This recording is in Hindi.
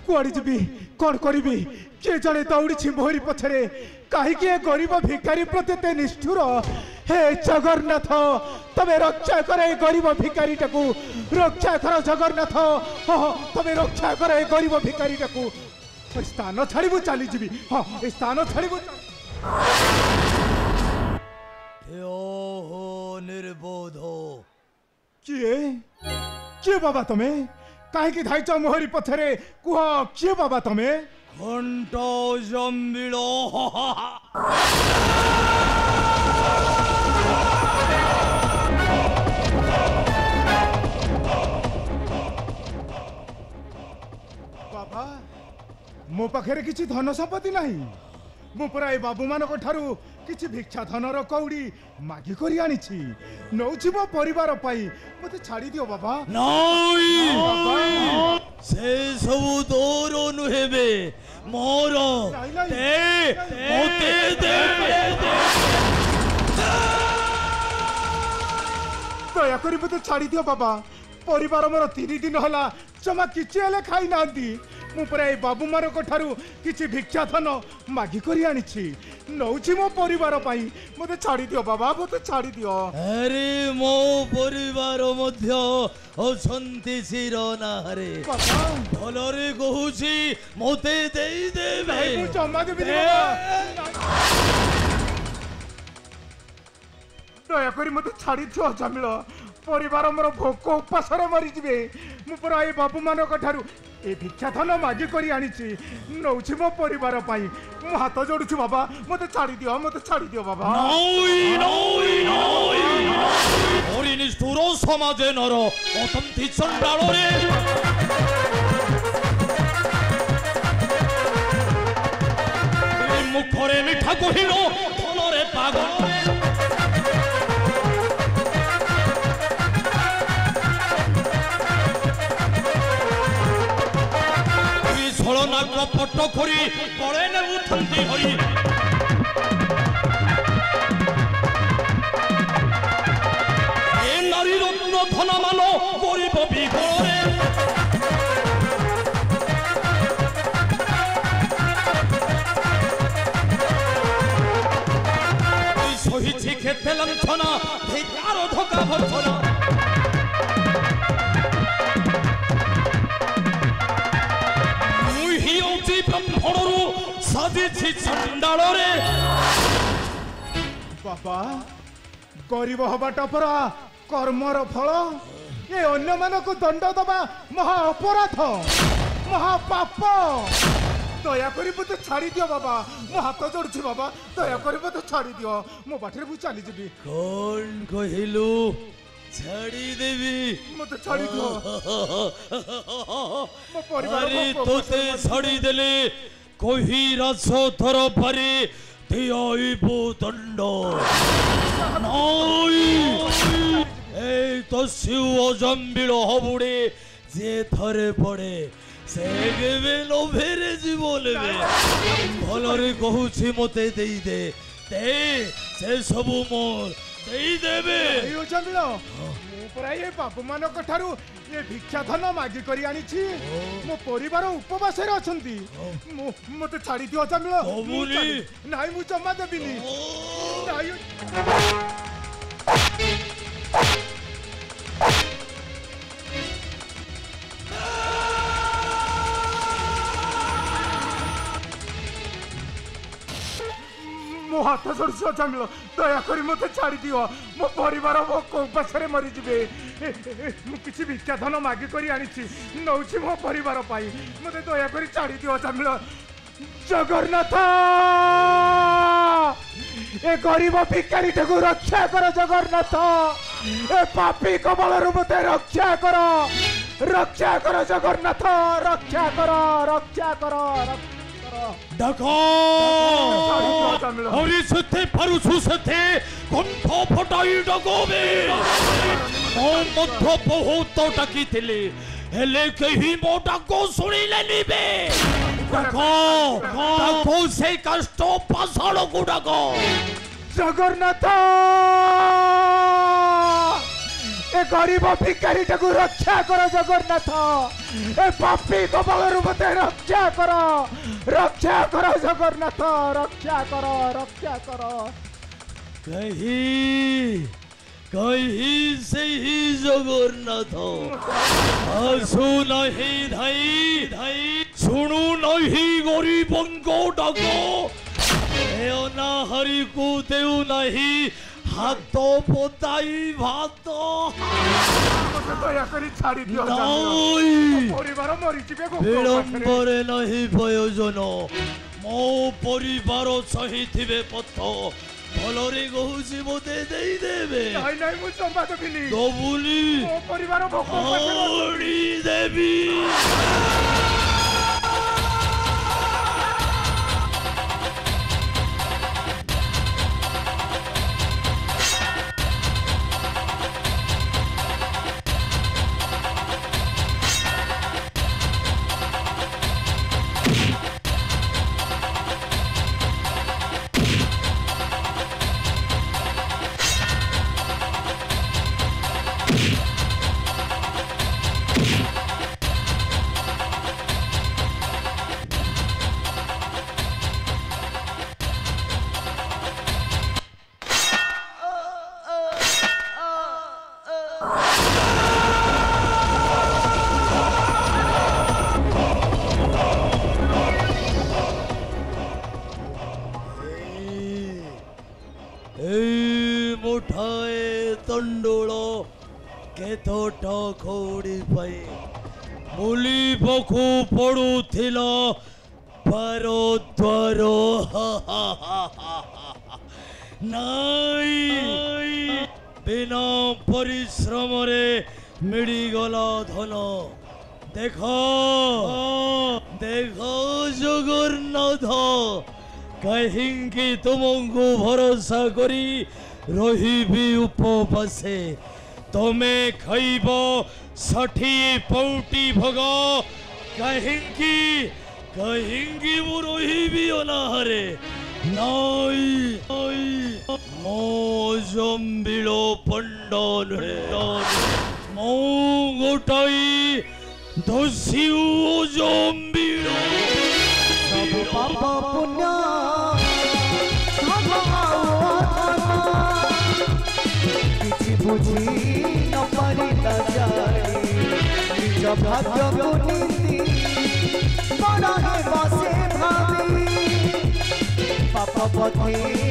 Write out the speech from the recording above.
कुआड़ी जीवी कौन करी किए जड़े दौड़ी मोहरी पछरे कहीं गरीब भिकारी प्रति ते निष्ठुर हे जगन्नाथ तबे रक्षा करे गरीब भिकारी टाकू रक्षा कर जगन्नाथ तबे रक्षा करे गरीब भिकारी टाकू स्थान छाड़ू चली जी हाँ स्थान छाड़ू निर्बोध किए किए बाबा तमे कहीं धाइच मोहरी पथरे कुह किए बाबा तमे घंट जम्बिल बाबा मो पाखे किसी धन संपत्ति नहीं मु पूरा ए बाबू मान ठारू किसी भिक्षा धनर कौड़ी मागी करी आनिछि नौछि मो परिवार पाई मते छाड़ी दियो बाबा से सब तोर नुहेबे मोर दे मोते दे दया करी मते छाड़ी दियो बाबा परिवार मोर 3 दिन होला जमा किछि हेले खाई नांदी मु पूरा ए बाबू मान ठारू किछि भिक्षा धन मागी करी आनिछि नौछि मो परिवार पाई मते छाड़ी दियो बाबा मते छाड़ी दियो अरे मो परिवार मध्य असंति सिर नारे भलरे कहूछि मते देई देबे मु जमा देबी बाबा दया करी मते छाड़ी दियो जामिल परिवार मोर भोक उपासरे मरी जिवे मु पूरा ए बाबू मान ठारू ए भिक्षा धन मागी करी आनिछि नौछि मो परिवार पाई मु हाथ जोडुछु बाबा मते छाड़ी दियो बाबा नौई नौई नौई ओरी निष्ठुर समाजे नर अतंति चंडाल रे मुखरे मिठा कहिलो फलरे पागल छलना कपट करी पड़े ने उठंती हरी ए नारी रत्न धन मान गरीब विगळे सहिछि खेते लंछना भिकार धोका भर्सना ब्रह्मणरू साजिछि चंडाल रे बाबा गरीब हबाटा परा कर्मर फल ये अन्य मानक दंड दबा महा अपराध महा पाप दया करी मते छाड़ी दियो बाबा मो हाथ जोड़ुछि बाबा दया करी मते छाड़ी दियो मो बाटरे मु चली जिबी कौन कहिलु छाड़ी देवी मते छाड़ी दियो मो परिवार अरे तोते छाड़ी देले कही राज थर पारे दियाइबो दंड नई ए तो शिव जम्बिल हबुड़े जे थरे पड़े से गेबे लोभेरे जीवन में भलरे कहूछि मते देई दे से सब मोर देई देबे यो जम्बिल पूरा ये बाबू मानक ठारू ये भिक्षा धन मागी करी आनिछि मो परिवार उपवास रे अछंती मते छाड़ी दियो जमिल नाई मु जमा देबिनी मो हाथ जोड़छ जमिल दया करी मते छाड़ी दियो मो परिवार भोक उपास रे मरी जिबे मु किछि भिक्षा धन मागी करी आनिछि नौछि मो परिवार पाई मते दया करी छाड़ी दियो जमिल जगन्नाथ ए गरीब भिखारी ठगु रक्षा कर जगन्नाथ ए पापी कबल रु मते रक्षा कर जगन्नाथ रक्षा कर देखो हरि सते परुषु सते कंठ फटाई डगोबे मो मध्य बहुत टाकी थिले हेले कहीं मो डाको सुनिले निबे देखो से कष्ट पासाड़ गुडाको जगन्नाथ ए गरीब भिखारी टाकू रक्षा कर जगन्नाथ ए पापी कपालरू मते रक्षा कर जगन्नाथ रक्षा कर कहीं से ही जगन्नाथ आसु नहीं धाई सुनु नहीं गरीबों को डाको हरि को देउ नहीं हाथ पोताई भात दया करी छाड़ी दियो परिवार मरी जिबे विलंबरे नहीं प्रयोजन मो परिवार सही थिबे पथ भलरे कहूची मते देई देबे नहीं नहीं मु संवाद बिनी दबुली मो परिवार भोको देवी मुठाए तंडोलो केतोट खोड़ी पाई मुली बखू पड़ू थिला पारो द्वारो नाई बिना परिश्रम रे मिली गला धन देखो जगन्नाथ कहीं तुमको भरोसा करी रही उपवासे तुम्हें खाइब 60 पौटी भोग कहीं मु रही अनाहारे नाई मो जम्बिल पंडन मो गोटाई दस्यु जम्बिल सब पाप पुण्य किछि बुझी न पारी निज भाग्य को नीति बड़ा है बसे भावी पाप पथे